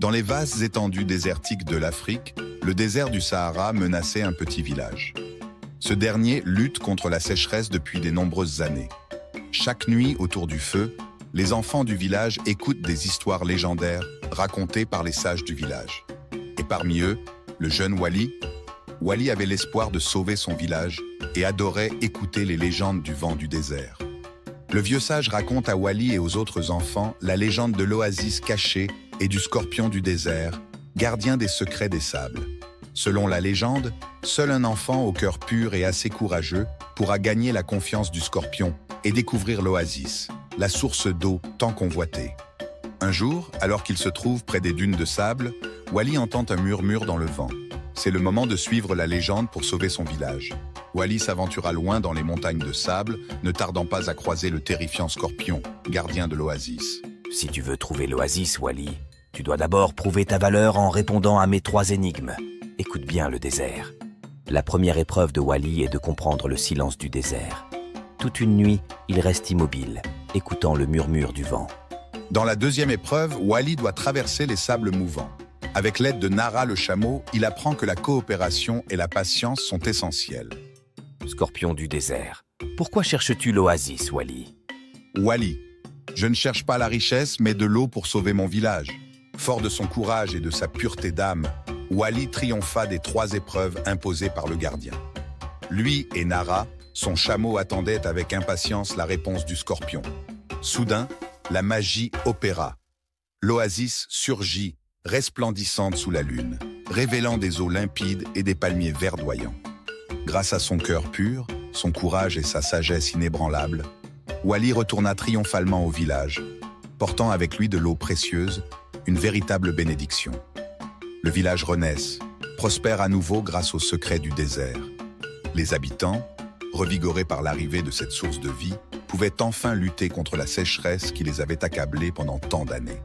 Dans les vastes étendues désertiques de l'Afrique, le désert du Sahara menaçait un petit village. Ce dernier lutte contre la sécheresse depuis de nombreuses années. Chaque nuit, autour du feu, les enfants du village écoutent des histoires légendaires racontées par les sages du village. Et parmi eux, le jeune Wali. Wali avait l'espoir de sauver son village et adorait écouter les légendes du vent du désert. Le vieux sage raconte à Wali et aux autres enfants la légende de l'oasis cachée et du scorpion du désert, gardien des secrets des sables. Selon la légende, seul un enfant au cœur pur et assez courageux pourra gagner la confiance du scorpion et découvrir l'oasis, la source d'eau tant convoitée. Un jour, alors qu'il se trouve près des dunes de sable, Wali entend un murmure dans le vent. C'est le moment de suivre la légende pour sauver son village. Wali s'aventura loin dans les montagnes de sable, ne tardant pas à croiser le terrifiant scorpion, gardien de l'oasis. Si tu veux trouver l'oasis, Wali, tu dois d'abord prouver ta valeur en répondant à mes 3 énigmes. Écoute bien le désert. La première épreuve de Wali est de comprendre le silence du désert. Toute une nuit, il reste immobile, écoutant le murmure du vent. Dans la deuxième épreuve, Wali doit traverser les sables mouvants. Avec l'aide de Nara le chameau, il apprend que la coopération et la patience sont essentielles. Scorpion du désert. Pourquoi cherches-tu l'oasis, Wali? Wali. Je ne cherche pas la richesse, mais de l'eau pour sauver mon village. Fort de son courage et de sa pureté d'âme, Wali triompha des 3 épreuves imposées par le gardien. Lui et Nara, son chameau, attendaient avec impatience la réponse du scorpion. Soudain, la magie opéra. L'oasis surgit, resplendissante sous la lune, révélant des eaux limpides et des palmiers verdoyants. Grâce à son cœur pur, son courage et sa sagesse inébranlables, Wali retourna triomphalement au village, portant avec lui de l'eau précieuse, une véritable bénédiction. Le village renaisse, prospère à nouveau grâce au secret du désert. Les habitants, revigorés par l'arrivée de cette source de vie, pouvaient enfin lutter contre la sécheresse qui les avait accablés pendant tant d'années.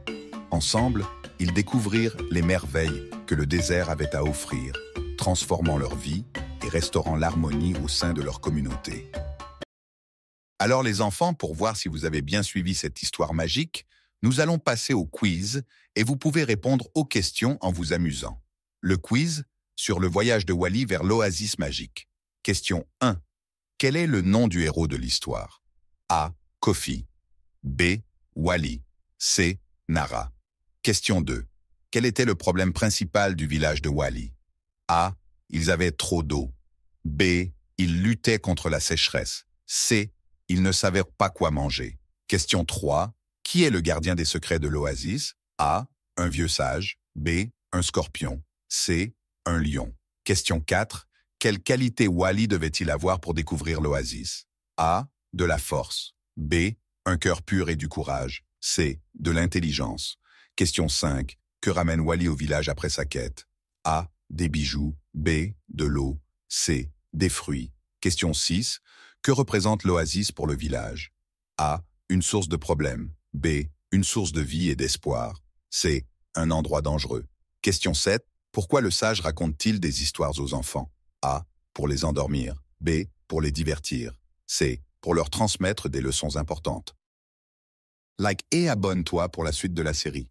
Ensemble, ils découvrirent les merveilles que le désert avait à offrir, transformant leur vie et restaurant l'harmonie au sein de leur communauté. Alors les enfants, pour voir si vous avez bien suivi cette histoire magique, nous allons passer au quiz et vous pouvez répondre aux questions en vous amusant. Le quiz sur le voyage de Wali vers l'oasis magique. Question 1. Quel est le nom du héros de l'histoire? A. Kofi. B. Wali. C. Nara. Question 2. Quel était le problème principal du village de Wali? A. Ils avaient trop d'eau. B. Ils luttaient contre la sécheresse. C. Ils ne savaient pas quoi manger. Question 3. Qui est le gardien des secrets de l'oasis? A. Un vieux sage. B. Un scorpion. C. Un lion. Question 4. Quelle qualité Wali devait-il avoir pour découvrir l'oasis? A. De la force. B. Un cœur pur et du courage. C. De l'intelligence. Question 5. Que ramène Wali au village après sa quête? A. Des bijoux. B. De l'eau. C. Des fruits. Question 6. Que représente l'oasis pour le village? A. Une source de problèmes. B. Une source de vie et d'espoir. C. Un endroit dangereux. Question 7. Pourquoi le sage raconte-t-il des histoires aux enfants? A. Pour les endormir. B. Pour les divertir. C. Pour leur transmettre des leçons importantes. Like et abonne-toi pour la suite de la série.